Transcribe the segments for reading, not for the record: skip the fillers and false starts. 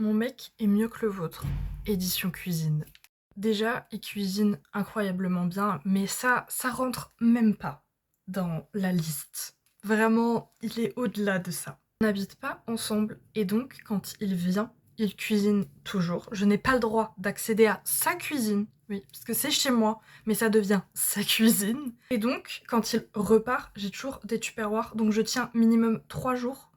Mon mec est mieux que le vôtre. Édition cuisine. Déjà, il cuisine incroyablement bien, mais ça rentre même pas dans la liste. Vraiment, il est au-delà de ça. On n'habite pas ensemble et donc quand il vient, il cuisine toujours. Je n'ai pas le droit d'accéder à sa cuisine, oui, parce que c'est chez moi, mais ça devient sa cuisine. Et donc, quand il repart, j'ai toujours des tupperwares, donc je tiens minimum 3 jours.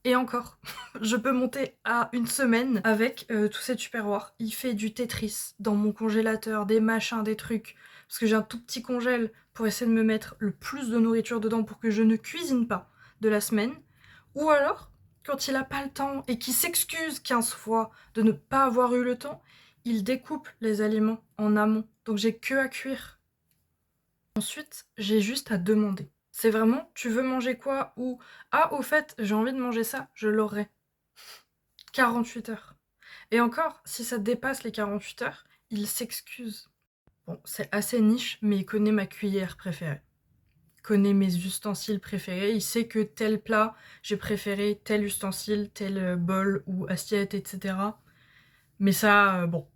Et encore, je peux monter à une semaine avec tous ces tupperwares. Il fait du Tetris dans mon congélateur, des machins, des trucs, parce que j'ai un tout petit congèle pour essayer de me mettre le plus de nourriture dedans pour que je ne cuisine pas de la semaine. Ou alors, quand il a pas le temps et qu'il s'excuse 15 fois de ne pas avoir eu le temps, il découpe les aliments en amont. Donc j'ai que à cuire. Ensuite, j'ai juste à demander. C'est vraiment, tu veux manger quoi? Ou, ah, au fait, j'ai envie de manger ça, je l'aurai. 48 heures. Et encore, si ça dépasse les 48 heures, il s'excuse. Bon, c'est assez niche, mais il connaît ma cuillère préférée. Il connaît mes ustensiles préférés. Il sait que tel plat, j'ai préféré tel ustensile, tel bol ou assiette, etc. Mais ça, bon.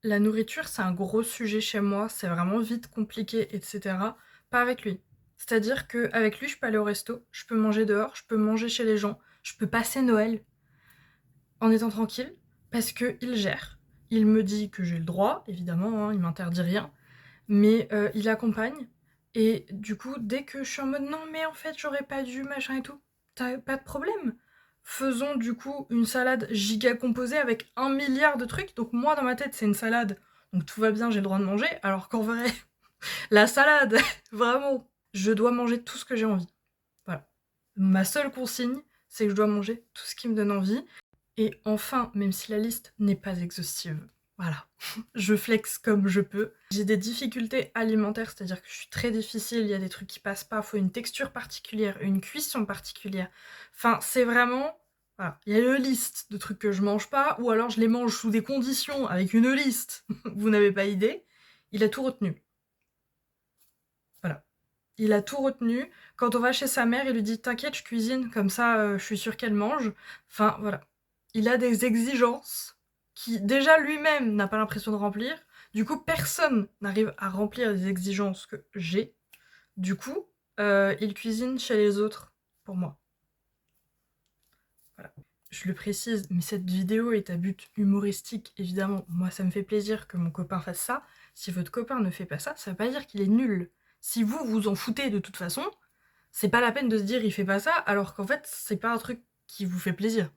La nourriture, c'est un gros sujet chez moi. C'est vraiment vite compliqué, etc. Pas avec lui. C'est-à-dire qu'avec lui, je peux aller au resto, je peux manger dehors, je peux manger chez les gens, je peux passer Noël en étant tranquille, parce qu'il gère. Il me dit que j'ai le droit, évidemment, hein, il m'interdit rien, mais il accompagne. Et du coup, dès que je suis en mode non, mais en fait, j'aurais pas dû, machin et tout, t'as pas de problème. Faisons du coup une salade giga composée avec 1 milliard de trucs. Donc, moi, dans ma tête, c'est une salade, donc tout va bien, j'ai le droit de manger, alors qu'en vrai, la salade, vraiment, je dois manger tout ce que j'ai envie. Voilà. Ma seule consigne, c'est que je dois manger tout ce qui me donne envie. Et enfin, même si la liste n'est pas exhaustive, voilà, je flex comme je peux. J'ai des difficultés alimentaires, c'est-à-dire que je suis très difficile, il y a des trucs qui passent pas, faut une texture particulière, une cuisson particulière. Enfin, c'est vraiment... Voilà, il y a une liste de trucs que je mange pas, ou alors je les mange sous des conditions avec une liste. Vous n'avez pas idée. Il a tout retenu. Voilà. Il a tout retenu. Quand on va chez sa mère, il lui dit t'inquiète, je cuisine, comme ça je suis sûre qu'elle mange. Enfin voilà. Il a des exigences qui déjà lui-même n'a pas l'impression de remplir. Du coup, personne n'arrive à remplir les exigences que j'ai. Du coup, il cuisine chez les autres pour moi. Voilà. Je le précise, mais cette vidéo est à but humoristique, évidemment. Moi, ça me fait plaisir que mon copain fasse ça. Si votre copain ne fait pas ça, ça veut pas dire qu'il est nul. Si vous vous en foutez de toute façon, c'est pas la peine de se dire il fait pas ça, alors qu'en fait, c'est pas un truc qui vous fait plaisir.